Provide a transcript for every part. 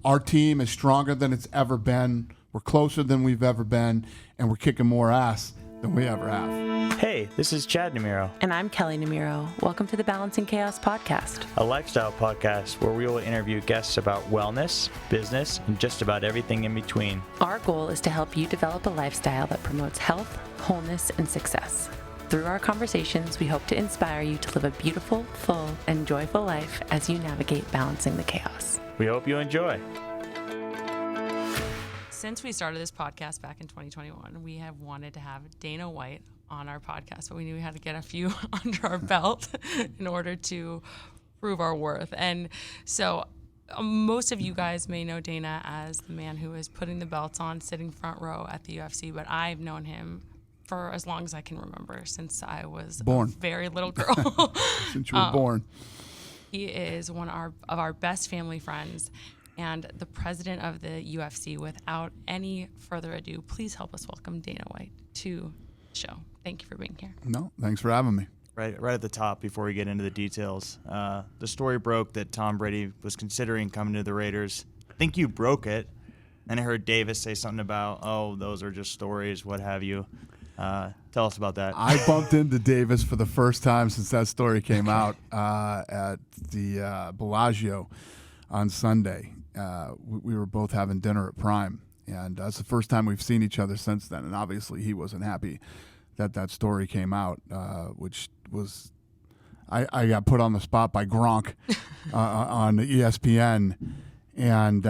Our team is stronger than it's ever been. We're closer than we've ever been, and we're kicking more ass than we ever have. Hey, this is Chad Namiro. And I'm Kelly Namiro. Welcome to the Balancing Chaos podcast, A lifestyle podcast where we will interview guests about wellness, business, and just about everything in between. Our goal is to help you develop a lifestyle that promotes health, wholeness, and success. Through our conversations, we hope to inspire you to live a beautiful, full, and joyful life as you navigate balancing the chaos. We hope you enjoy. Since we started this podcast back in 2021, we have wanted to have Dana White on our podcast, but we knew we had to get a few under our belt in order to prove our worth. And so most of you guys may know Dana as the man who is putting the belts on, sitting front row at the UFC, but I've known him for as long as I can remember, since I was born. A very little girl. Since you were born. He is one of our best family friends and the president of the UFC. Without any further ado, please help us welcome Dana White to the show. Thank you for being here. No, thanks for having me. Right at the top, before we get into the details, the story broke that Tom Brady was considering coming to the Raiders. I think you broke it. And I heard Davis say something about, oh, those are just stories, what have you. Tell us about that. I bumped into Davis for the first time since that story came out at the Bellagio on Sunday. We were both having dinner at Prime, and that's the first time we've seen each other since then. And obviously he wasn't happy that story came out, which was I got put on the spot by Gronk on ESPN. And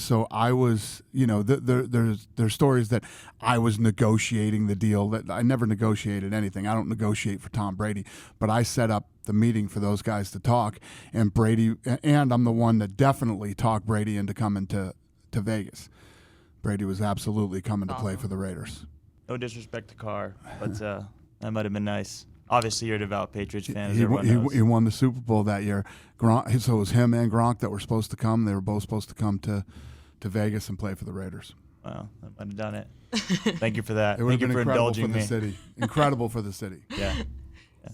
so I was, there's stories that I was negotiating the deal. That I never negotiated anything. I don't negotiate for Tom Brady, but I set up the meeting for those guys to talk. And I'm the one that definitely talked Brady into coming to Vegas. Brady was absolutely coming to play for the Raiders. No disrespect to Carr, but that might have been nice. Obviously, you're a devout Patriots fan, as he everyone knows. He won the Super Bowl that year. Gronk, so it was him and Gronk that were supposed to come. They were both supposed to come to Vegas and play for the Raiders. Wow, that might have done it. Thank you for that. It would Thank have you been for incredible indulging for the me. city. Incredible for the city. Yeah.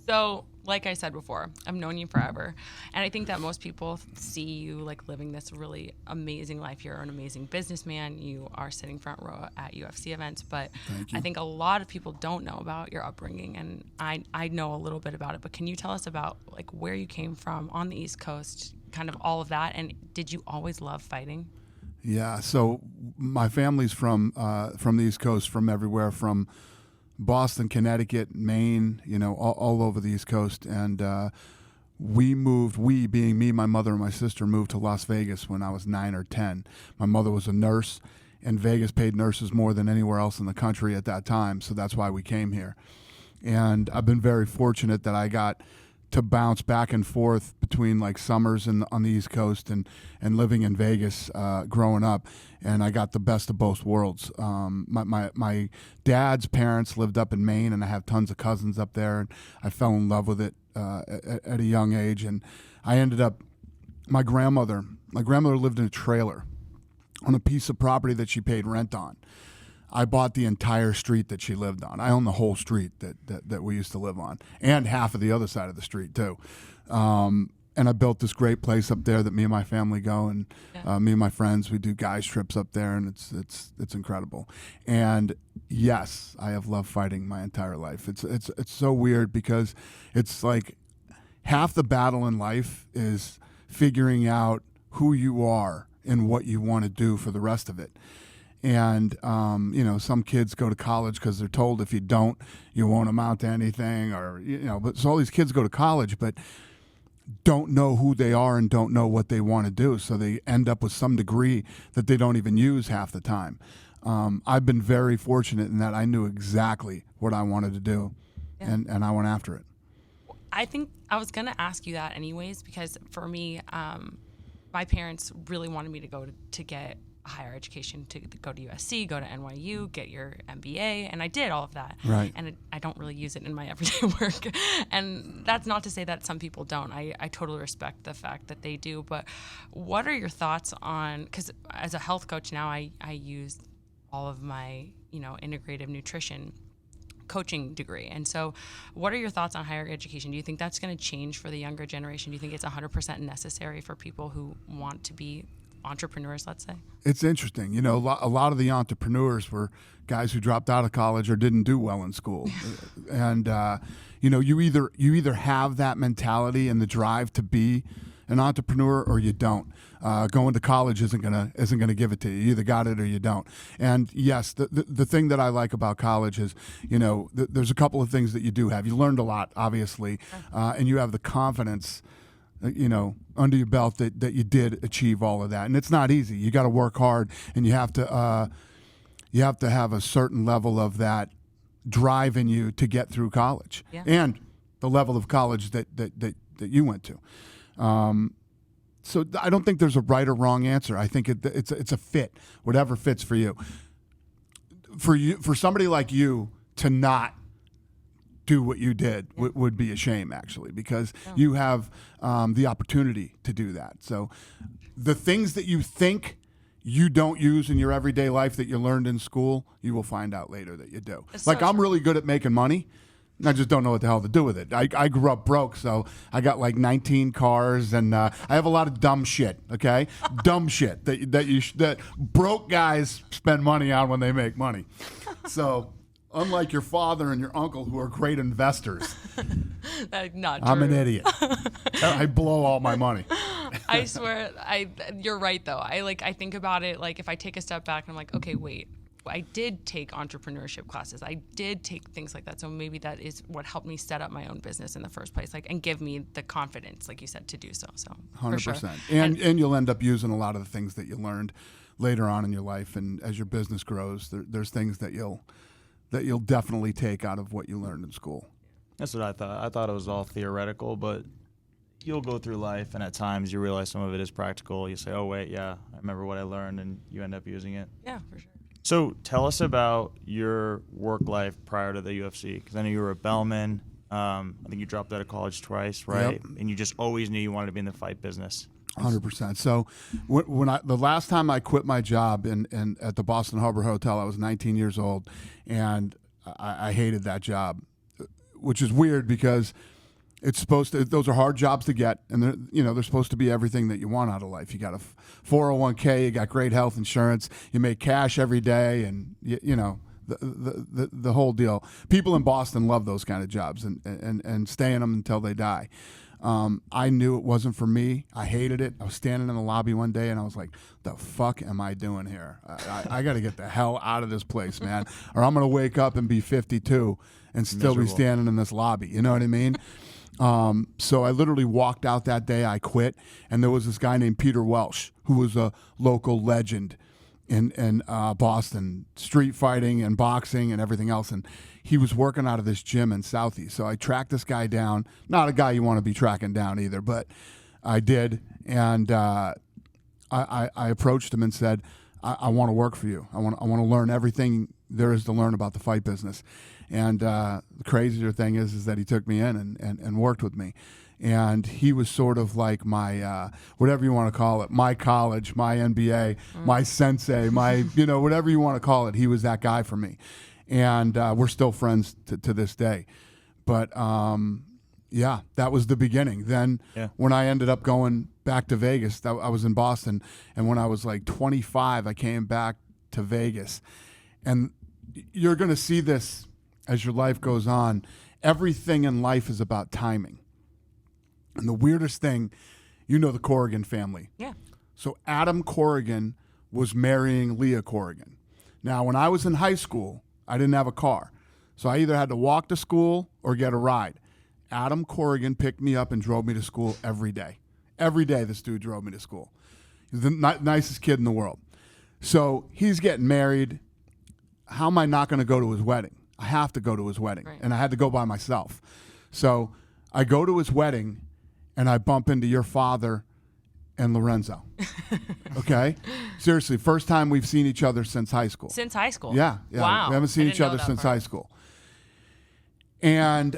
So, like I said before, I've known you forever, and I think that most people see you like living this really amazing life. You're an amazing businessman. You are sitting front row at UFC events, but I think a lot of people don't know about your upbringing, and I know a little bit about it. But can you tell us about like where you came from on the East Coast, kind of all of that, and did you always love fighting? Yeah. So my family's from the East Coast, from everywhere from Boston, Connecticut, Maine, all over the East Coast. And we being me, my mother, and my sister, moved to Las Vegas when I was 9 or 10. My mother was a nurse, and Vegas paid nurses more than anywhere else in the country at that time. So that's why we came here. And I've been very fortunate that I got to bounce back and forth between like summers on the East Coast and living in Vegas growing up, and I got the best of both worlds. My dad's parents lived up in Maine, and I have tons of cousins up there, and I fell in love with it at a young age. And I ended up, my grandmother lived in a trailer on a piece of property that she paid rent on. I bought the entire street that she lived on. I own the whole street that we used to live on, and half of the other side of the street too. And I built this great place up there that me and my family go, and me and my friends, we do guys trips up there, and it's incredible. And yes, I have loved fighting my entire life. It's so weird because it's like half the battle in life is figuring out who you are and what you want to do for the rest of it. And, some kids go to college because they're told if you don't, you won't amount to anything, but so all these kids go to college, but don't know who they are and don't know what they want to do. So they end up with some degree that they don't even use half the time. I've been very fortunate in that I knew exactly what I wanted to do, and I went after it. I think I was going to ask you that anyways, because for me, my parents really wanted me to go to get a higher education, to go to USC, go to NYU, get your MBA, and I did all of that. Right. And I don't really use it in my everyday work. And that's not to say that some people don't. I totally respect the fact that they do. But what are your thoughts on, because as a health coach now, I use all of my, integrative nutrition coaching degree. And so what are your thoughts on higher education? Do you think that's going to change for the younger generation? Do you think it's 100% necessary for people who want to be entrepreneurs, let's say? It's interesting. You know, a lot of the entrepreneurs were guys who dropped out of college or didn't do well in school. And, you know, you either have that mentality and the drive to be an entrepreneur or you don't. Going to college isn't gonna give it to you. You either got it or you don't. And yes, the thing that I like about college is, you know, there's a couple of things that you do have. You learned a lot, obviously, and you have the confidence, you know, under your belt that you did achieve all of that. And it's not easy. You got to work hard, and you have to have a certain level of that drive in you to get through college, and the level of college that you went to. So I don't think there's a right or wrong answer. I think it's a fit, whatever fits for you. For somebody like you to not do what you did would be a shame, actually, because you have the opportunity to do that. So the things that you think you don't use in your everyday life that you learned in school, you will find out later that you do. Like, I'm really good at making money. I just don't know what the hell to do with it. I grew up broke, so I got like 19 cars, and I have a lot of dumb shit. Okay, dumb shit that broke guys spend money on when they make money. So, unlike your father and your uncle, who are great investors, That's not true. I'm an idiot. I blow all my money. I swear, you're right though. I think about it, like, if I take a step back and I'm like, okay, wait, I did take entrepreneurship classes. I did take things like that. So maybe that is what helped me set up my own business in the first place, like, and give me the confidence, like you said, to do so. So 100%. Sure. And you'll end up using a lot of the things that you learned later on in your life, and as your business grows, there's things that you'll definitely take out of what you learned in school. That's what I thought. I thought it was all theoretical, but you'll go through life, and at times you realize some of it is practical. You say, oh, wait, yeah, I remember what I learned, and you end up using it. Yeah, for sure. So tell us about your work life prior to the UFC, because I know you were a bellman. I think you dropped out of college twice, right? Yep. And you just always knew you wanted to be in the fight business. 100%. So when the last time I quit my job at the Boston Harbor Hotel, I was 19 years old, and I hated that job, which is weird because those are hard jobs to get, and they're supposed to be everything that you want out of life. You got a 401k, you got great health insurance, you make cash every day, and you know the whole deal. People in Boston love those kind of jobs and stay in them until they die. I knew it wasn't for me. I hated it. I was standing in the lobby one day, and I was like, the fuck am I doing here? I got to get the hell out of this place, man, or I'm going to wake up and be 52 and still be standing in this lobby. You know what I mean? So I literally walked out that day. I quit, and there was this guy named Peter Welsh, who was a local legend in Boston, street fighting and boxing and everything else, and he was working out of this gym in Southeast. So I tracked this guy down. Not a guy you want to be tracking down either, but I did, and I approached him and said, I want to work for you. I want to learn everything there is to learn about the fight business. And the crazier thing is that he took me in and worked with me. And he was sort of like my, whatever you want to call it, my college, my NBA, my sensei, my, whatever you want to call it. He was that guy for me. And we're still friends to this day. But, yeah, that was the beginning. Then when I ended up going back to Vegas, I was in Boston. And when I was like 25, I came back to Vegas. And you're going to see this as your life goes on. Everything in life is about timing. And the weirdest thing, the Corrigan family. Yeah. So Adam Corrigan was marrying Leah Corrigan. Now, when I was in high school, I didn't have a car. So I either had to walk to school or get a ride. Adam Corrigan picked me up and drove me to school every day. Every day this dude drove me to school. He's the nicest kid in the world. So he's getting married. How am I not going to go to his wedding? I have to go to his wedding. Right. And I had to go by myself. So I go to his wedding, and I bump into your father and Lorenzo. Okay? Seriously, first time we've seen each other since high school. Since high school? Yeah. Wow. We haven't seen each other since high school. And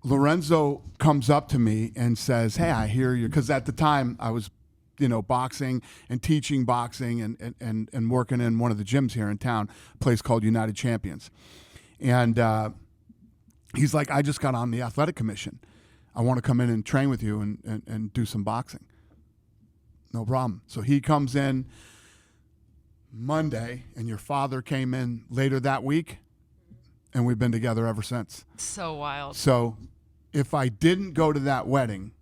Lorenzo comes up to me and says, hey, I hear you. Because at the time, I was, boxing and teaching boxing and working in one of the gyms here in town, a place called United Champions. And he's like, I just got on the athletic commission. I want to come in and train with you and do some boxing. No problem. So he comes in Monday, and your father came in later that week, and we've been together ever since. So wild. So if I didn't go to that wedding,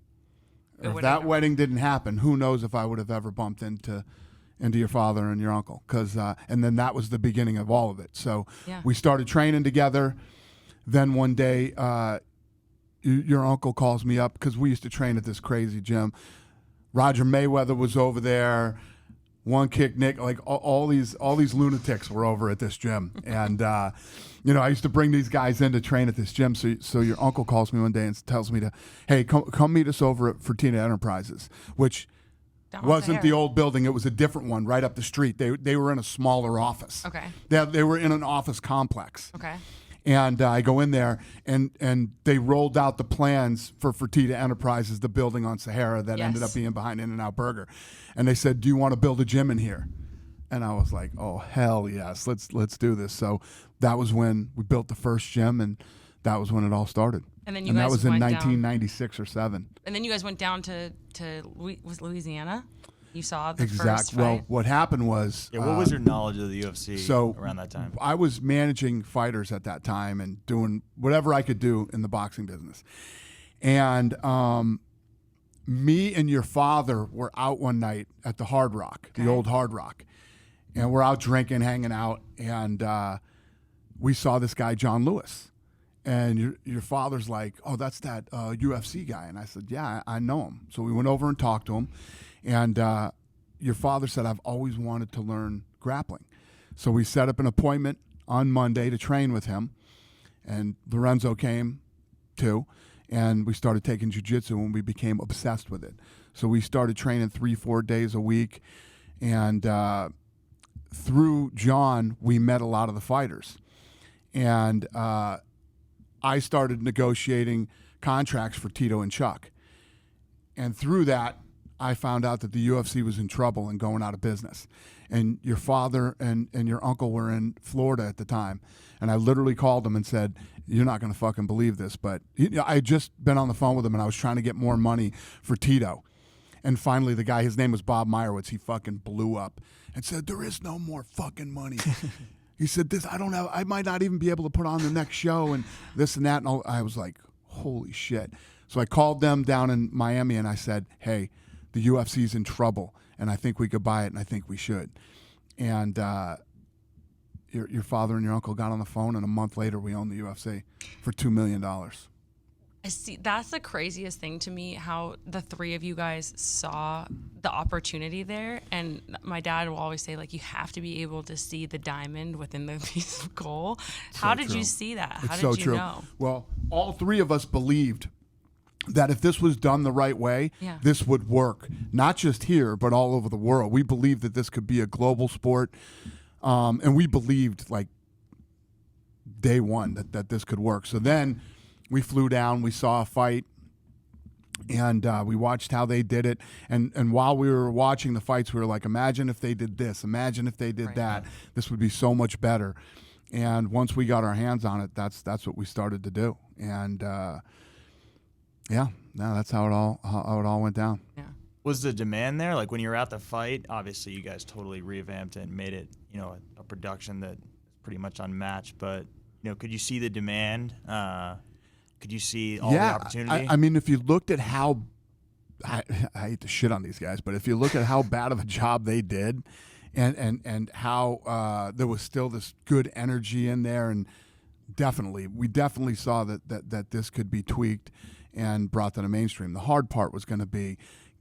or if that wedding didn't happen, who knows if I would have ever bumped into your father and your uncle. And then that was the beginning of all of it. So we started training together. Then one day, your uncle calls me up, because we used to train at this crazy gym. Roger Mayweather was over there. One Kick Nick, like all these lunatics were over at this gym, and I used to bring these guys in to train at this gym. So your uncle calls me one day and tells me hey, come meet us over at Fertitta Enterprises, which wasn't the old building. It was a different one right up the street. They were in a smaller office. Okay. They were in an office complex. Okay. And I go in there, and they rolled out the plans for Fertitta Enterprises, the building on Sahara that ended up being behind In-N-Out Burger. And they said, do you want to build a gym in here? And I was like, oh, hell yes, let's do this. So that was when we built the first gym, and that was when it all started. And then that was in 1996 or 7. And then you guys went down to was Louisiana? You saw the first fight? Well, what happened was... what was your knowledge of the UFC around that time? I was managing fighters at that time and doing whatever I could do in the boxing business. And me and your father were out one night at the Hard Rock, the old Hard Rock. And we're out drinking, hanging out, and we saw this guy, John Lewis. And your father's like, oh, that's that UFC guy. And I said, yeah, I know him. So we went over and talked to him. And your father said, I've always wanted to learn grappling. So we set up an appointment on Monday to train with him. And Lorenzo came too. And we started taking jiu-jitsu, and we became obsessed with it. So we started training 3-4 days a week. And through John, we met a lot of the fighters. And I started negotiating contracts for Tito and Chuck. And through that, I found out that the UFC was in trouble and going out of business. And your father and your uncle were in Florida at the time. And I literally called them and said, you're not going to fucking believe this, but I had just been on the phone with him, and I was trying to get more money for Tito. And finally, the guy, his name was Bob Meyerowitz, he fucking blew up and said, there is no more fucking money. He said, I might not even be able to put on the next show and this and that. And I was like, holy shit. So I called them down in Miami, and I said, hey, the UFC's in trouble, and I think we could buy it, and I think we should. And your father and your uncle got on the phone, and a month later we owned the UFC for $2 million. I see. That's the craziest thing to me, how the three of you guys saw the opportunity there. And my dad will always say, like, you have to be able to see the diamond within the piece of coal. How did you see that? How did you know? Well, all three of us believed that if this was done the right way, this would work. Not just here, but all over the world. We believed that this could be a global sport. And we believed, like, day one that this could work. So then we flew down, we saw a fight, and we watched how they did it. And while we were watching the fights, we were like, imagine if they did this. Imagine if they did that. This would be so much better. And once we got our hands on it, that's what we started to do. And that's how it all went down. Yeah. Was the demand there? Like when you were at the fight, obviously you guys totally revamped it and made it, a production that is pretty much unmatched. But could you see the demand? Could you see all the opportunity? I mean, if you looked at how I hate to shit on these guys, but if you look at how bad of a job they did, and how there was still this good energy in there, and we definitely saw that this could be tweaked and brought to the mainstream. The hard part was going to be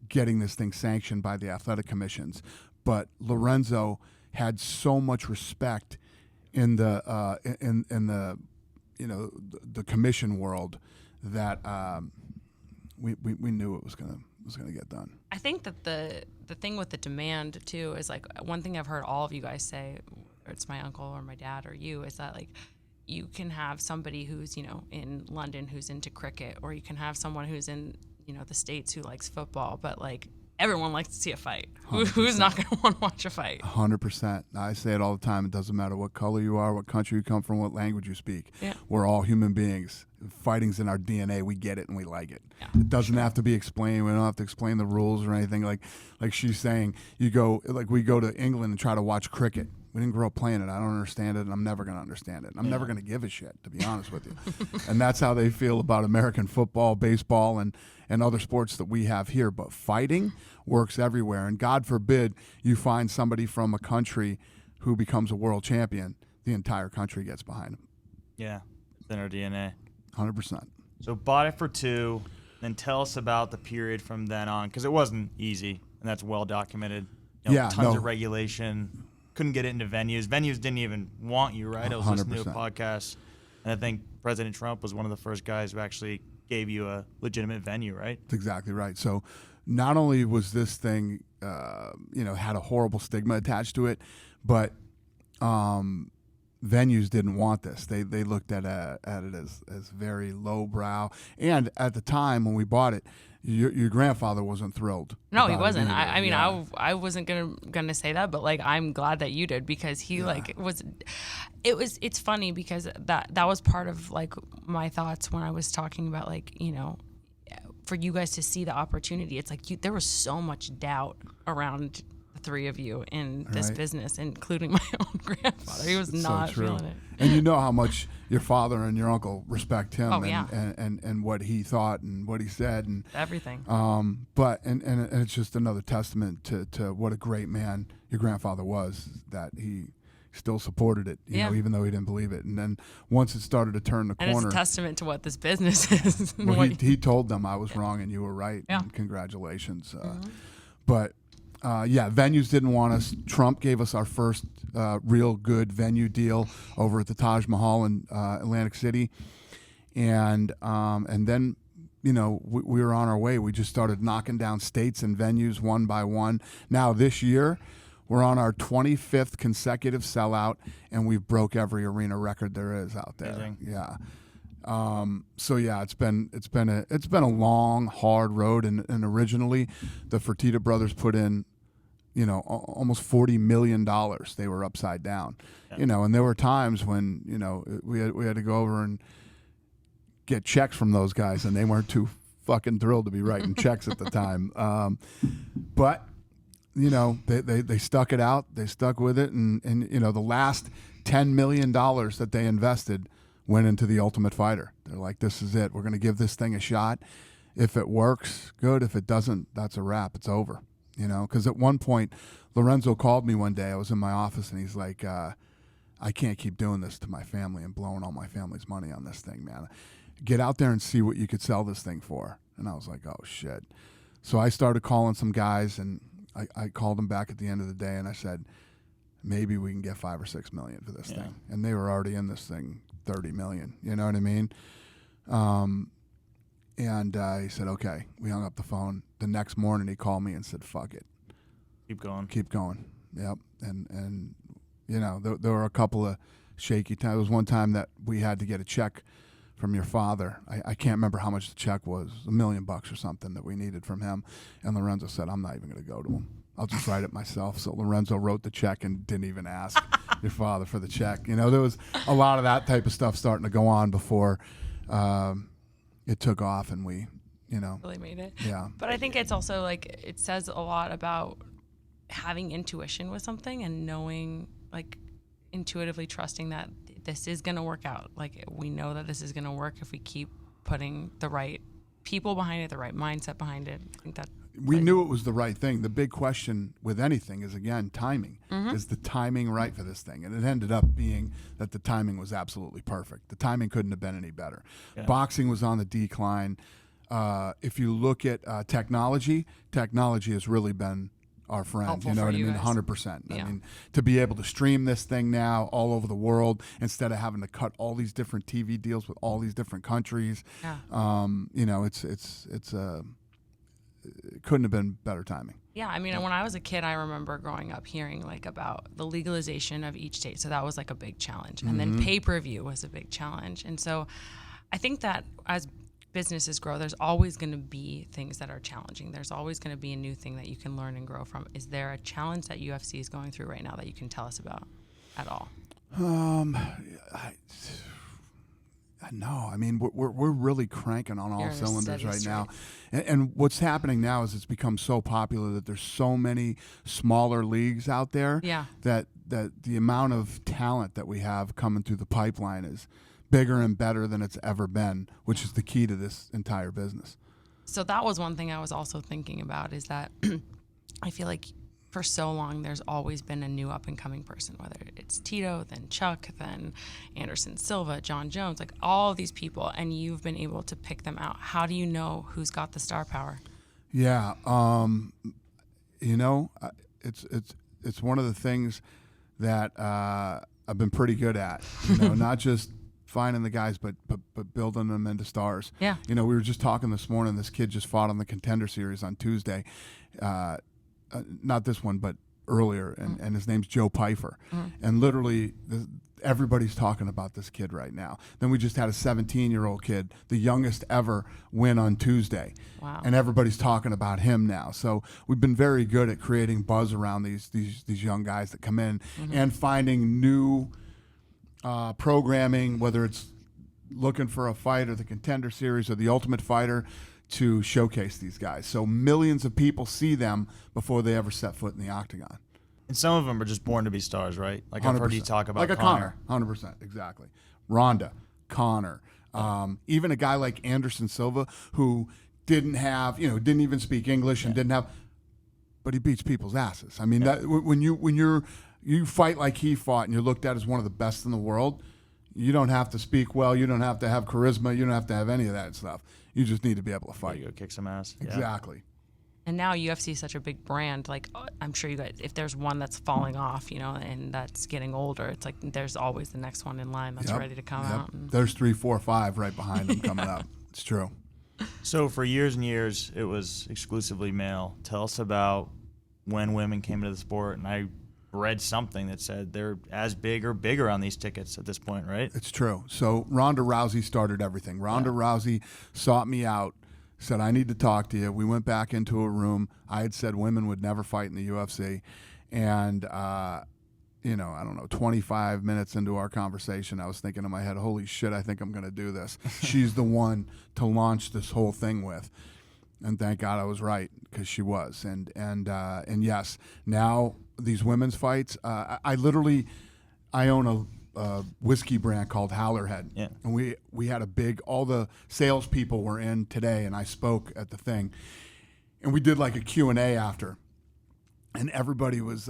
getting this thing sanctioned by the athletic commissions, but Lorenzo had so much respect in the the commission world that we knew it was gonna get done. I think that the thing with the demand too is, like, one thing I've heard all of you guys say, or it's my uncle or my dad or you, is that, like, you can have somebody who's in London who's into cricket, or you can have someone who's in the States who likes football, but, like, everyone likes to see a fight. Who's not going to want to watch a fight? 100%. I say it all the time. It doesn't matter what color you are, what country you come from, what language you speak. Yeah. We're all human beings. Fighting's in our DNA. We get it and we like it. Yeah. It doesn't have to be explained. We don't have to explain the rules or anything. Like she's saying, we go to England and try to watch cricket. We didn't grow up playing it. I don't understand it, and I'm never going to understand it. And I'm never going to give a shit, to be honest with you. And that's how they feel about American football, baseball, and other sports that we have here. But fighting works everywhere. And God forbid you find somebody from a country who becomes a world champion, the entire country gets behind them. Yeah, it's in our DNA. 100%. So bought it for $2, then tell us about the period from then on, because it wasn't easy, and that's well documented. Tons of regulation. Couldn't get it into venues. Venues didn't even want you, right? I was listening to a podcast, and I think President Trump was one of the first guys who actually gave you a legitimate venue, right? That's exactly right. So not only was this thing, had a horrible stigma attached to it, but venues didn't want this. They looked at it as very lowbrow. And at the time when we bought it, your grandfather wasn't thrilled. No, he wasn't. I mean, I wasn't gonna say that, but like I'm glad that you did, because he it's funny because that was part of like my thoughts when I was talking about for you guys to see the opportunity. It's like there was so much doubt around the three of you in this business, including my own grandfather. He was not feeling it. And you know how much your father and your uncle respect him and what he thought and what he said and everything. But it's just another testament to what a great man your grandfather was, that he still supported it, you know, even though he didn't believe it. And then once it started to turn the corner, and it's a testament to what this business is. Well, he told them I was wrong and you were right. Yeah. And congratulations. But venues didn't want us. Trump gave us our first real good venue deal over at the Taj Mahal in Atlantic City, and then we were on our way. We just started knocking down states and venues one by one. Now this year, we're on our 25th consecutive sellout, and we've broke every arena record there is out there. Amazing. Yeah. It's been a long, hard road, and originally the Fertitta brothers put in, almost $40 million. They were upside down, and there were times when, we had to go over and get checks from those guys, and they weren't too fucking thrilled to be writing checks at the time. But they stuck it out. They stuck with it, and the last $10 million that they invested went into the Ultimate Fighter. They're like, this is it. We're going to give this thing a shot. If it works, good. If it doesn't, that's a wrap. It's over. Because at one point, Lorenzo called me one day. I was in my office, and he's like, I can't keep doing this to my family and blowing all my family's money on this thing, man. Get out there and see what you could sell this thing for. And I was like, oh, shit. So I started calling some guys, and I called them back at the end of the day, and I said, maybe we can get $5 or $6 million for this thing. And they were already in this thing $30 million. You know what I mean? And he said, okay. We hung up the phone. The next morning he called me and said, fuck it. Keep going. Keep going. Yep. And there were a couple of shaky times. There was one time that we had to get a check from your father. I can't remember how much the check was, $1 million or something that we needed from him. And Lorenzo said, I'm not even going to go to him. I'll just write it myself. So Lorenzo wrote the check and didn't even ask your father for the check. There was a lot of that type of stuff starting to go on before it took off, and we, really made it. Yeah. But I think it's also like, it says a lot about having intuition with something and knowing, like, intuitively trusting that this is going to work out. Like, we know that this is going to work if we keep putting the right people behind it, the right mindset behind it. I think that we knew it was the right thing. The big question with anything is, again, timing. Is the timing right for this thing? And it ended up being that the timing was absolutely perfect. The timing couldn't have been any better. Yeah. Boxing was on the decline. If you look at technology has really been our friend. Helpful, you know what I mean? 100%. Yeah. I mean, to be able to stream this thing now all over the world instead of having to cut all these different TV deals with all these different countries. Yeah. It couldn't have been better timing. Yeah, I mean, when I was a kid, I remember growing up hearing like about the legalization of each state. So that was like a big challenge. And then pay-per-view was a big challenge. And so I think that as businesses grow, there's always going to be things that are challenging. There's always going to be a new thing that you can learn and grow from. Is there a challenge that UFC is going through right now that you can tell us about at all? No, I mean we're really cranking on all You're in a cylinders steady right streak. now, and what's happening now is it's become so popular that there's so many smaller leagues out there. Yeah. That the amount of talent that we have coming through the pipeline is bigger and better than it's ever been, which is the key to this entire business. So that was one thing I was also thinking about, is that I feel like for so long there's always been a new up and coming person, whether it's Tito, then Chuck, then Anderson Silva, John Jones, like all these people, and you've been able to pick them out. How do you know who's got the star power? Yeah, it's one of the things that I've been pretty good at. Not just finding the guys, but building them into stars. Yeah. We were just talking this morning. This kid just fought on the Contender Series on Tuesday. Not this one, but earlier, and his name's Joe Pfeiffer. And literally, everybody's talking about this kid right now. Then we just had a 17-year-old kid, the youngest ever, win on Tuesday. Wow. And everybody's talking about him now. So we've been very good at creating buzz around these young guys that come in and finding new programming, whether it's looking for a fight or the Contender Series or the Ultimate Fighter, to showcase these guys. So millions of people see them before they ever set foot in the octagon. And some of them are just born to be stars, right? Like I've heard you talk about like a Connor. 100%, exactly. Ronda, Connor, even a guy like Anderson Silva, who didn't even speak English and but he beats people's asses. I mean, that when you fight like he fought and you're looked at as one of the best in the world, you don't have to speak well, you don't have to have charisma, you don't have to have any of that stuff. You just need to be able to fight. You go kick some ass. Yeah. Exactly. And now UFC is such a big brand. Like, I'm sure you guys, if there's one that's falling off, and that's getting older, it's like there's always the next one in line that's ready to come out. There's 3, 4, 5 right behind them coming up. It's true. So for years and years, it was exclusively male. Tell us about when women came into the sport. And I read something that said they're as big or bigger on these tickets at this point, right? It's true. So Ronda Rousey started everything. Ronda Rousey sought me out, said, I need to talk to you. We went back into a room. I had said women would never fight in the UFC. And, I don't know, 25 minutes into our conversation, I was thinking in my head, holy shit, I think I'm going to do this. She's the one to launch this whole thing with. And thank God I was right, because she was. And yes, now these women's fights, I own a whiskey brand called Howlerhead. Yeah. And we had all the salespeople were in today, and I spoke at the thing. And we did like a Q&A after. And everybody was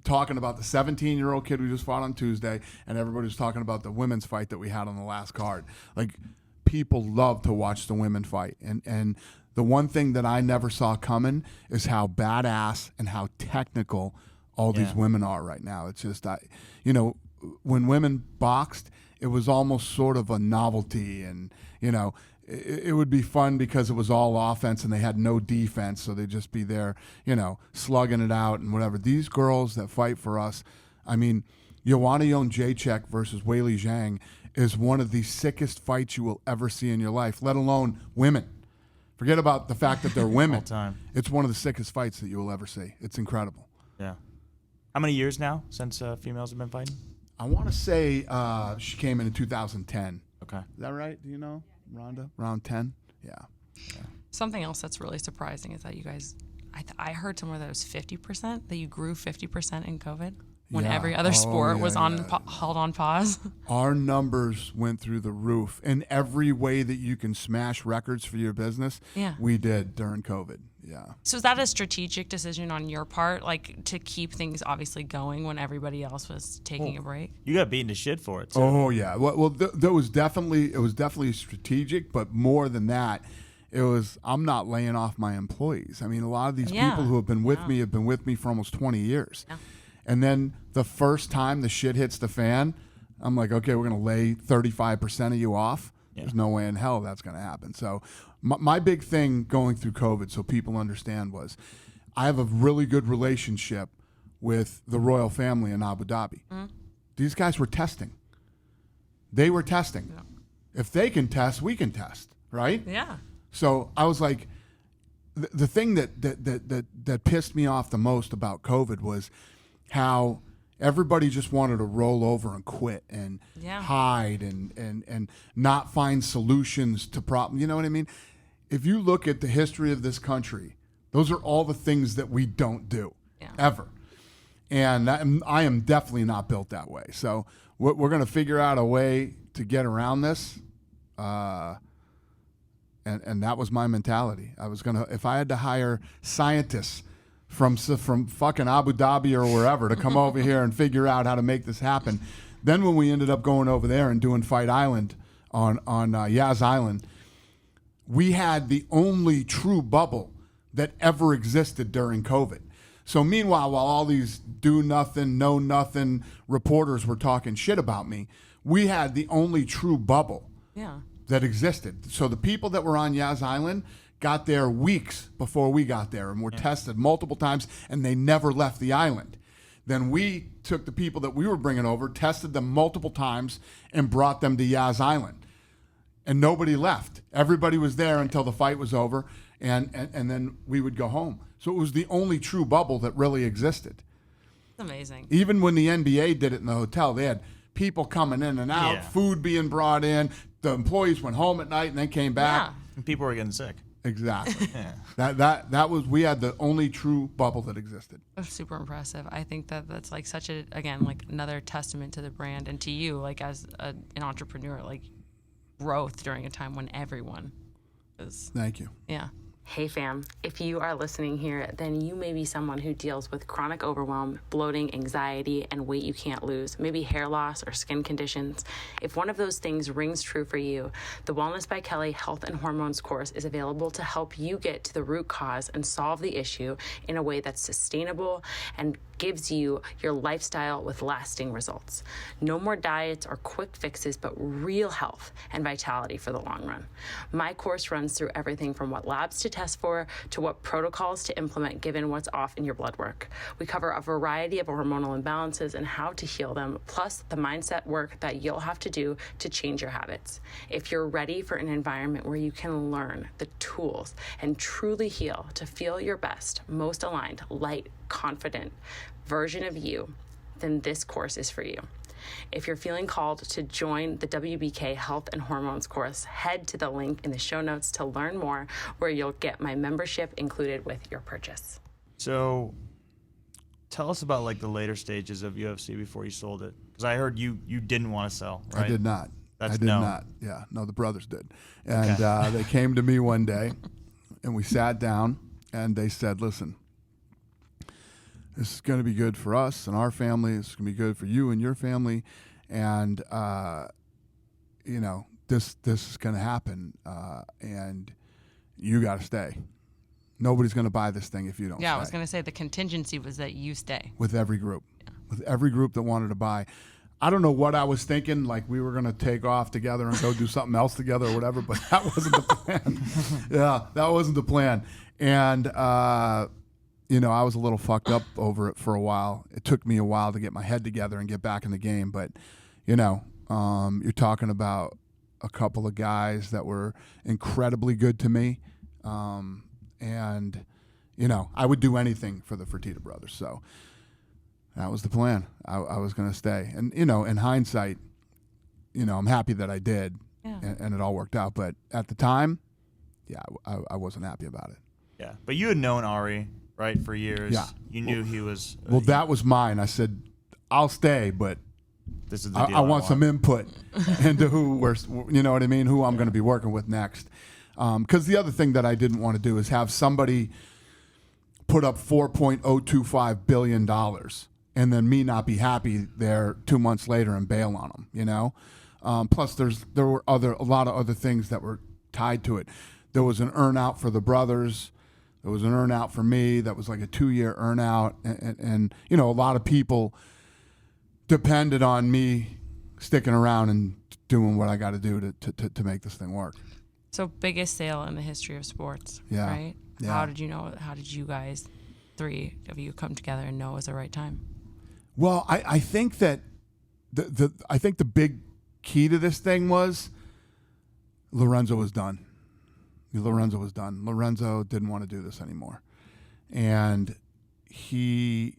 talking about the 17-year-old kid we just fought on Tuesday, and everybody was talking about the women's fight that we had on the last card. Like, people love to watch the women fight. And the one thing that I never saw coming is how badass and how technical all these women are right now. It's just, when women boxed, it was almost sort of a novelty, and, it would be fun because it was all offense and they had no defense, so they'd just be there, slugging it out and whatever. These girls that fight for us, I mean, Joanna Jędrzejczyk versus Weili Zhang is one of the sickest fights you will ever see in your life, let alone women. Forget about the fact that they're women. All time. It's one of the sickest fights that you will ever see. It's incredible. Yeah. How many years now since females have been fighting? I want to say she came in 2010. Okay. Is that right? Do you know, Rhonda? Around 10? Yeah. Something else that's really surprising is that you guys, I heard somewhere that it was 50%, that you grew 50% in COVID when Yeah. every other Oh, sport yeah, was yeah. held on pause. Our numbers went through the roof in every way that you can smash records for your business. Yeah. We did during COVID. Yeah. So is that a strategic decision on your part, like to keep things obviously going when everybody else was taking a break? You got beaten to shit for it, too. Oh yeah. Well, there was definitely strategic, but more than that, it was I'm not laying off my employees. I mean, a lot of these Yeah. people who have been with me for almost 20 years. Yeah. And then the first time the shit hits the fan, I'm like, okay, we're going to lay 35% of you off. Yeah. There's no way in hell that's going to happen. So my big thing going through COVID, so people understand, was I have a really good relationship with the royal family in Abu Dhabi. These guys were testing. They were testing. Yeah. If they can test, we can test. right? Yeah. So I was like, the thing that pissed me off the most about COVID was how everybody just wanted to roll over and quit and hide and not find solutions to problems. You know what I mean? If you look at the history of this country, those are all the things that we don't do ever. And I am definitely not built that way. So we're going to figure out a way to get around this. And that was my mentality. I was going to, if I had to hire scientists from fucking Abu Dhabi or wherever to come over here and figure out how to make this happen. Then when we ended up going over there and doing Fight Island on Yaz Island, we had the only true bubble that ever existed during COVID. So meanwhile, while all these do nothing, know nothing reporters were talking shit about me, we had the only true bubble that existed. So the people that were on Yaz Island got there weeks before we got there and were tested multiple times, and they never left the island. Then we took the people that we were bringing over, tested them multiple times, and brought them to Yaz Island. And nobody left. Everybody was there until the fight was over, and then we would go home. So it was the only true bubble that really existed. Amazing. Even when the NBA did it in the hotel, they had people coming in and out, food being brought in. The employees went home at night and then came back. And people were getting sick. Exactly. That was, we had the only true bubble that existed. That's super impressive. I think that's like such a, again, like another testament to the brand and to you, like as an entrepreneur, like growth during a time when everyone is. Thank you. Yeah. Hey fam, if you are listening here, then you may be someone who deals with chronic overwhelm, bloating, anxiety, and weight you can't lose, maybe hair loss or skin conditions. If one of those things rings true for you, the Wellness by Kelly Health and Hormones course is available to help you get to the root cause and solve the issue in a way that's sustainable and gives you your lifestyle with lasting results. No more diets or quick fixes, but real health and vitality for the long run. My course runs through everything from what labs to test for to what protocols to implement given what's off in your blood work. We cover a variety of hormonal imbalances and how to heal them, plus the mindset work that you'll have to do to change your habits. If you're ready for an environment where you can learn the tools and truly heal to feel your best, most aligned, light, confident version of you, then this course is for you. If you're feeling called to join the WBK Health and Hormones course, head to the link in the show notes to learn more, where you'll get my membership included with your purchase. So tell us about like the later stages of UFC before you sold it. Because I heard you didn't want to sell, right? I did not. That's I did not. Yeah, no, the brothers did. And they came to me one day, and we sat down, and they said, listen, this is going to be good for us and our family. This is going to be good for you and your family. And, you know, this is going to happen. And you got to stay. Nobody's going to buy this thing if you don't stay. Yeah, I was going to say the contingency was that you stay. With every group. Yeah. With every group that wanted to buy. I don't know what I was thinking, like we were going to take off together and go do something else together or whatever, but that wasn't the plan. Yeah, that wasn't the plan. And, you know, I was a little fucked up over it for a while. It took me a while to get my head together and get back in the game. But, you know, you're talking about a couple of guys that were incredibly good to me. And, you know, I would do anything for the Fertitta brothers. So that was the plan. I was going to stay. And, you know, in hindsight, you know, I'm happy that I did. Yeah. And it all worked out. But at the time, yeah, I wasn't happy about it. Yeah. But you had known Ari, right, for years. Yeah. You knew he was. Well, that was mine. I said, I'll stay, but this is the deal I want some input into you know what I mean, who I'm going to be working with next. Because the other thing that I didn't want to do is have somebody put up $4.025 billion and then me not be happy there 2 months later and bail on them, you know? Plus, there were a lot of other things that were tied to it. There was an earn out for the brothers. There was an earn out for me that was like a 2-year earn out. And you know, a lot of people depended on me sticking around and doing what I got to do to make this thing work. So biggest sale in the history of sports, Yeah. right? Yeah. How did you guys, three of you, come together and know it was the right time? Well, I think that I think the big key to this thing was Lorenzo was done. Lorenzo was done. Lorenzo didn't want to do this anymore. And he,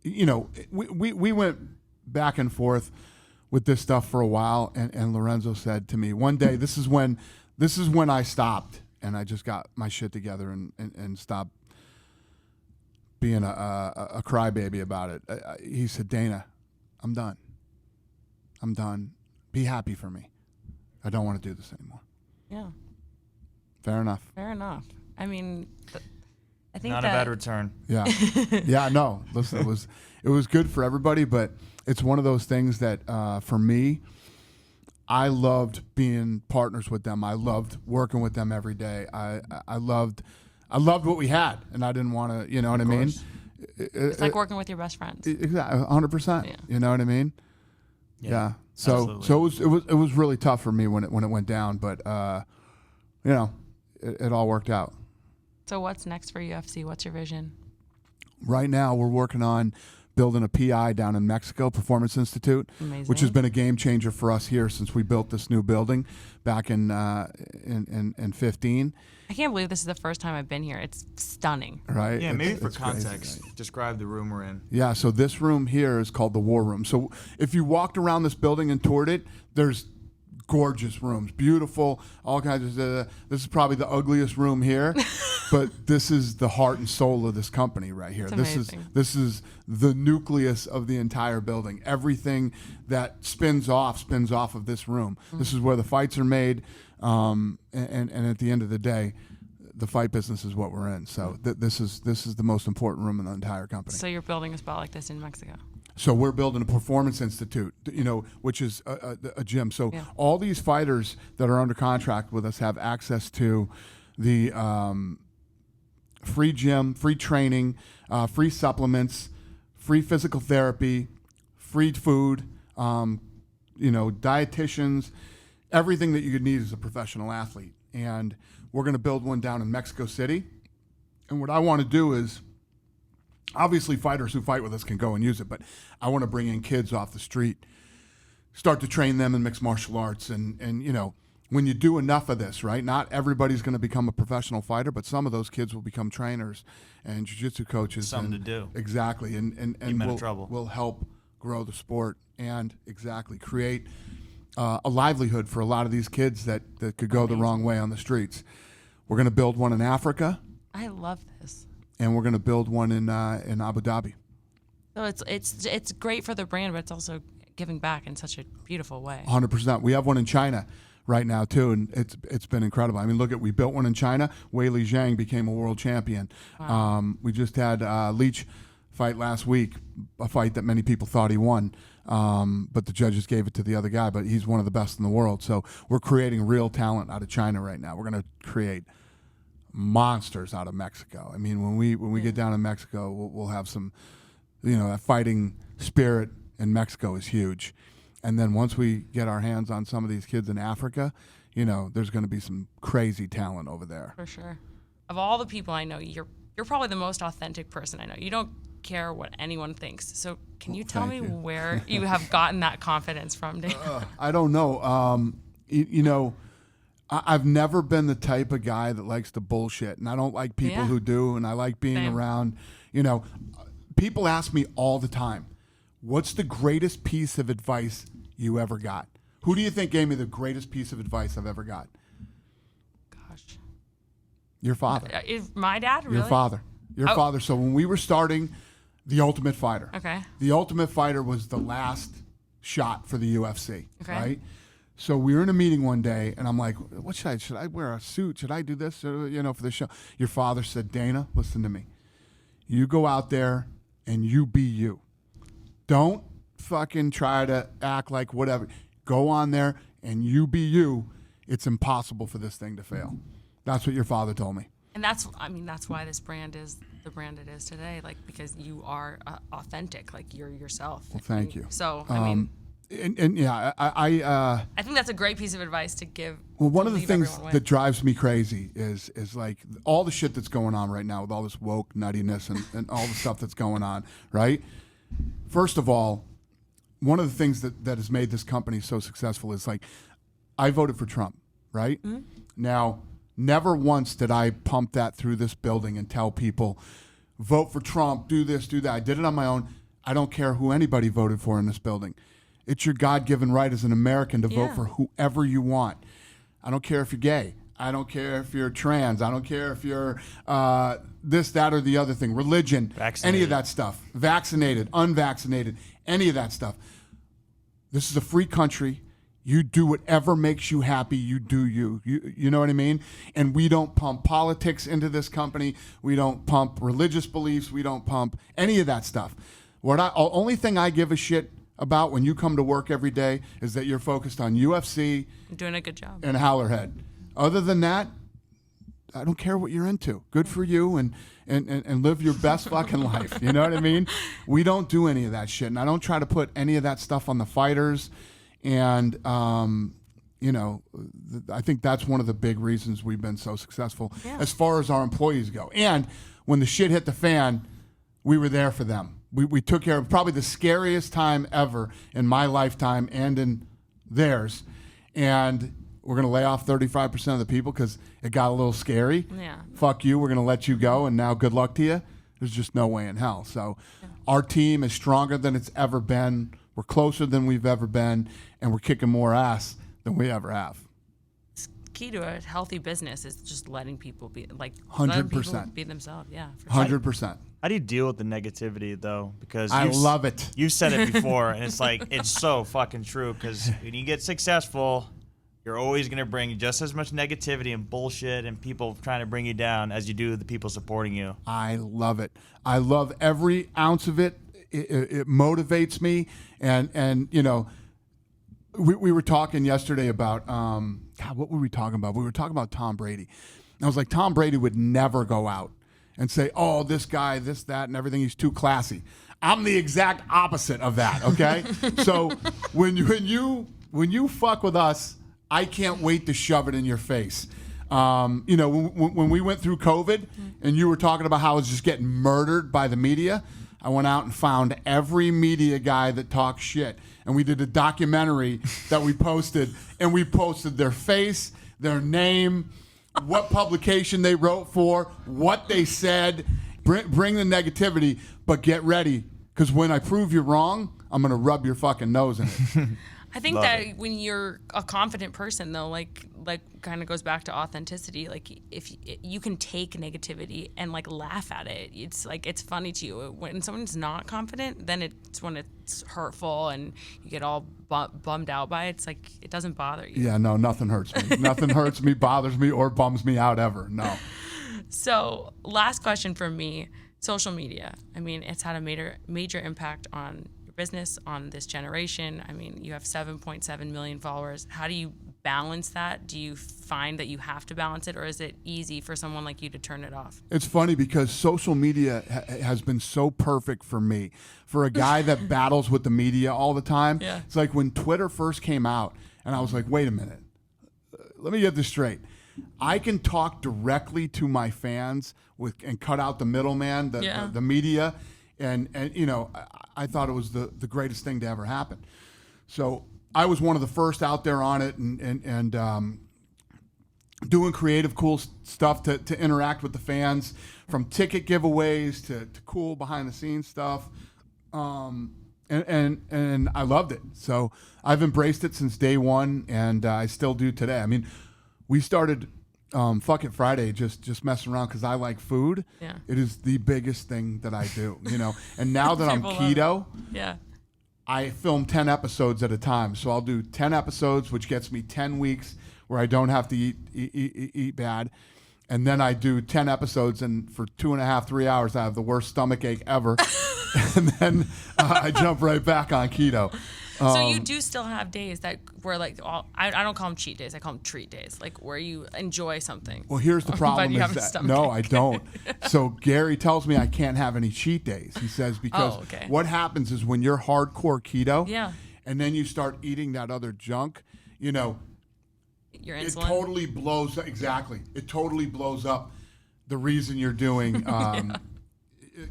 we went back and forth with this stuff for a while. And Lorenzo said to me one day, this is when I stopped and I just got my shit together and stopped being a crybaby about it. He said, Dana, I'm done. Be happy for me. I don't want to do this anymore. Yeah. Fair enough. I mean, I think not a bad return. Yeah. Yeah, no. Listen, it was good for everybody, but it's one of those things that for me, I loved being partners with them. I loved working with them every day. I loved what we had, and I didn't want to, you know what I mean? It's like working with your best friends. Exactly, 100%. Yeah. You know what I mean? Yeah. So it was really tough for me when it went down, but it all worked out. So what's next for UFC? What's your vision? Right now, we're working on building a PI down in Mexico, Performance Institute, Amazing. which has been a game changer for us here since we built this new building back in 15. I can't believe this is the first time I've been here. It's stunning. Right? Yeah, maybe for it's crazy, context, right? describe the room we're in. Yeah, so this room here is called the War Room. So if you walked around this building and toured it, there's gorgeous rooms, beautiful, all kinds of. This is probably the ugliest room here, but this is the heart and soul of this company right here. It's This is the nucleus of the entire building. Everything that spins off of this room. Mm-hmm. This is where the fights are made, and at the end of the day, the fight business is what we're in. So this is the most important room in the entire company. So you're building a spot like this in Mexico? So we're building a performance institute, which is a gym. So yeah. all these fighters that are under contract with us have access to the free gym, free training, free supplements, free physical therapy, free food, dietitians, everything that you could need as a professional athlete. And we're going to build one down in Mexico City. And what I want to do is, obviously, fighters who fight with us can go and use it, but I want to bring in kids off the street, start to train them in mixed martial arts. And when you do enough of this, right, not everybody's going to become a professional fighter, but some of those kids will become trainers and jiu-jitsu coaches. Something to do. Exactly. And we'll help grow the sport and create a livelihood for a lot of these kids that could go the wrong way on the streets. We're going to build one in Africa. I love this. And we're going to build one in Abu Dhabi. So it's great for the brand, but it's also giving back in such a beautiful way. 100%. We have one in China right now too, and it's been incredible. I mean, we built one in China. Weili Zhang became a world champion. Wow. We just had Leach fight last week, a fight that many people thought he won, but the judges gave it to the other guy. But he's one of the best in the world. So we're creating real talent out of China right now. We're going to create monsters out of Mexico. I mean, when we get down in Mexico, we'll have some, that fighting spirit in Mexico is huge. And then once we get our hands on some of these kids in Africa, there's going to be some crazy talent over there. For sure. Of all the people I know, you're probably the most authentic person I know. You don't care what anyone thinks. So can you tell me where you have gotten that confidence from, Dave? I don't know. I've never been the type of guy that likes to bullshit, and I don't like people who do, and I like being around, people ask me all the time, what's the greatest piece of advice you ever got? Who do you think gave me the greatest piece of advice I've ever got? Gosh. Your father. Is my dad, really? Your father. Your father. So when we were starting The Ultimate Fighter, The Ultimate Fighter was the last shot for the UFC, right? So we were in a meeting one day, and I'm like, what should I wear a suit? Should I do this, for the show? Your father said, Dana, listen to me. You go out there and you be you. Don't fucking try to act like whatever. Go on there and you be you. It's impossible for this thing to fail. That's what your father told me. And that's why this brand is the brand it is today, because you are authentic, you're yourself. Well, thank you. So, I think that's a great piece of advice to give. Well, one of the things that drives me crazy is all the shit that's going on right now with all this woke nuttiness and all the stuff that's going on, right? First of all, one of the things that has made this company so successful is I voted for Trump, right? Mm-hmm. Now, Never once did I pump that through this building and tell people, vote for Trump, do this, do that. I did it on my own. I don't care who anybody voted for in this building. It's your God-given right as an American to vote for whoever you want. I don't care if you're gay. I don't care if you're trans. I don't care if you're this, that, or the other thing. Religion, Vaccinated. any of that stuff. Vaccinated, unvaccinated, any of that stuff. This is a free country. You do whatever makes you happy. You do you. You know what I mean? And we don't pump politics into this company. We don't pump religious beliefs. We don't pump any of that stuff. Only thing I give a shit about when you come to work every day is that you're focused on UFC. You're doing a good job. And Howlerhead. Other than that, I don't care what you're into. Good for you, and live your best fucking life. You know what I mean? We don't do any of that shit, and I don't try to put any of that stuff on the fighters. And, you know, I think that's one of the big reasons we've been so successful as far as our employees go. And when the shit hit the fan, we were there for them. We took care of probably the scariest time ever in my lifetime and in theirs. And we're going to lay off 35% of the people because it got a little scary. Yeah. Fuck you. We're going to let you go. And now good luck to you. There's just no way in hell. So our team is stronger than it's ever been. We're closer than we've ever been. And we're kicking more ass than we ever have. Key to a healthy business is just letting people be 100% be themselves. Yeah, for sure. 100%. How do you deal with the negativity, though? Because I love it. You've said it before, and it's like, it's so fucking true. Because when you get successful, you're always going to bring just as much negativity and bullshit and people trying to bring you down as you do the people supporting you. I love it. I love every ounce of it. It motivates me. And you know, we were talking yesterday about, God, what were we talking about? We were talking about Tom Brady. And I was like, Tom Brady would never go out and say, oh, this guy, this, that, and everything. He's too classy. I'm the exact opposite of that, okay? So when you fuck with us, I can't wait to shove it in your face. You know, when we went through COVID and you were talking about how I was just getting murdered by the media, I went out and found every media guy that talks shit. And we did a documentary that we posted, and we posted their face, their name, what publication they wrote for, what they said. Bring the negativity, but get ready, because when I prove you wrong, I'm going to rub your fucking nose in it. I think that when you're a confident person, though, like kind of goes back to authenticity. Like if you can take negativity and like laugh at it, it's like it's funny to you. When someone's not confident, then it's when it's hurtful and you get all bummed out by it. It's like it doesn't bother you. Yeah, no, nothing hurts me. Nothing hurts me, bothers me, or bums me out ever. No. So last question from me: social media. I mean, it's had a major impact on your business, on this generation. I mean, you have 7.7 million followers. How do you balance that? Do you find that you have to balance it, or is it easy for someone like you to turn it off? It's funny because social media has been so perfect for me. For a guy that battles with the media all the time, it's like when Twitter first came out, and I was like, wait a minute, let me get this straight. I can talk directly to my fans and cut out the middleman, the media, and you know, I thought it was the greatest thing to ever happen. So I was one of the first out there on it and doing creative, cool stuff to interact with the fans, from ticket giveaways to cool behind the scenes stuff. And I loved it. So I've embraced it since day one, and I still do today. I mean, we started Fuck It Friday just messing around because I like food. Yeah. It is the biggest thing that I do, you know. And now that I'm keto, I film 10 episodes at a time. So I'll do 10 episodes, which gets me 10 weeks where I don't have to eat bad. And then I do 10 episodes, and for 2.5, 3 hours, I have the worst stomach ache ever. And then I jump right back on keto. So you do still have days that where like I don't call them cheat days, I call them treat days, like where you enjoy something. Well, here's the problem is that no, I don't. So Gary tells me I can't have any cheat days. He says because what happens is when you're hardcore keto, and then you start eating that other junk, you know, your insulin. It totally blows It totally blows up the reason you're doing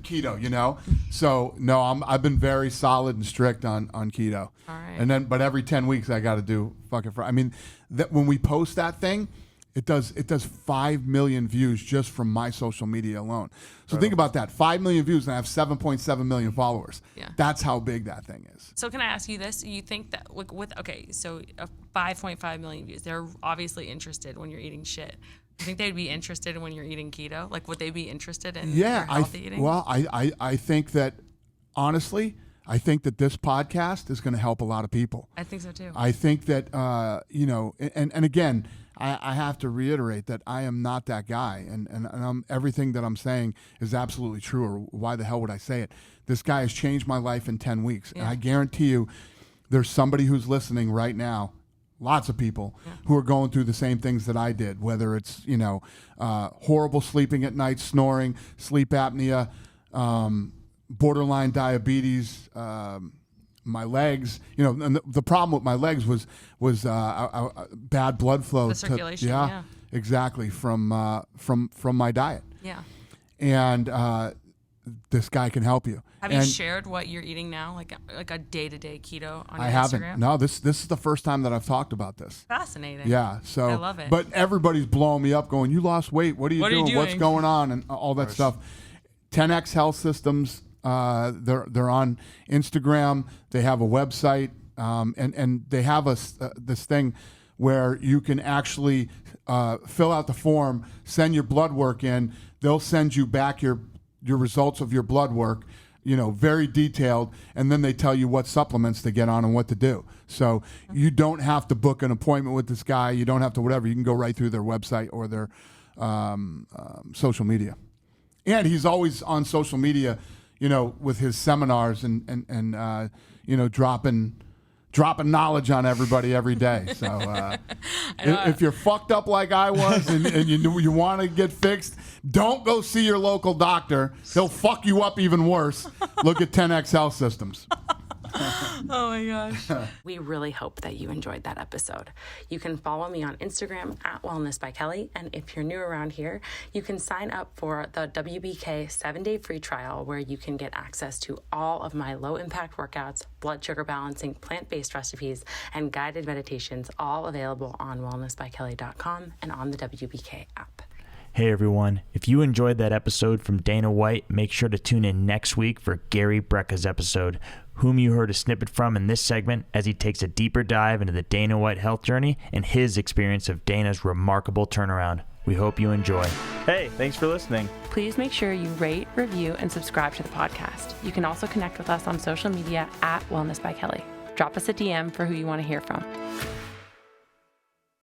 keto, you know. So no, I've been very solid and strict on keto. All right. And then, but every 10 weeks I got to do Fuck It Friday. I mean, that when we post that thing, It does 5 million views just from my social media alone. So think about that. 5 million views, and I have 7.7 million followers. Yeah. That's how big that thing is. So can I ask you this? You think that so 5.5 million views, they're obviously interested when you're eating shit. You think they'd be interested when you're eating keto? Like, would they be interested in your healthy eating? Well, I think that, honestly, I think that this podcast is going to help a lot of people. I think so too. I think that, and again, I have to reiterate that I am not that guy, and everything that I'm saying is absolutely true, or why the hell would I say it? This guy has changed my life in 10 weeks, and I guarantee you there's somebody who's listening right now, lots of people, who are going through the same things that I did, whether it's, horrible sleeping at night, snoring, sleep apnea, borderline diabetes, my legs, and the problem with my legs was bad blood flow. The circulation, exactly, from my diet. Yeah. And this guy can help you. Have you shared what you're eating now, like a day-to-day keto on your Instagram? I haven't. Instagram? No, this is the first time that I've talked about this. Fascinating. Yeah, so I love it. But everybody's blowing me up, going, "You lost weight. What are you doing? What's going on?" And all that stuff. 10X Health Systems. They're on Instagram. They have a website, and they have this thing where you can actually fill out the form, send your blood work in. They'll send you back your results of your blood work, very detailed, and then they tell you what supplements to get on and what to do. So you don't have to book an appointment with this guy. You don't have to whatever. You can go right through their website or their social media. And he's always on social media, with his seminars and dropping knowledge on everybody every day. So if you're fucked up like I was and you want to get fixed, don't go see your local doctor. He'll fuck you up even worse. Look at 10X Health Systems. Oh my gosh. We really hope that you enjoyed that episode. You can follow me on Instagram at Wellness by Kelly. And if you're new around here, you can sign up for the WBK 7-day free trial where you can get access to all of my low impact workouts, blood sugar balancing, plant-based recipes, and guided meditations, all available on wellnessbykelly.com and on the WBK app. Hey everyone, if you enjoyed that episode from Dana White, make sure to tune in next week for Gary Brecka's episode, whom you heard a snippet from in this segment as he takes a deeper dive into the Dana White health journey and his experience of Dana's remarkable turnaround. We hope you enjoy. Hey, thanks for listening. Please make sure you rate, review, and subscribe to the podcast. You can also connect with us on social media at Wellness by Kelly. Drop us a DM for who you want to hear from.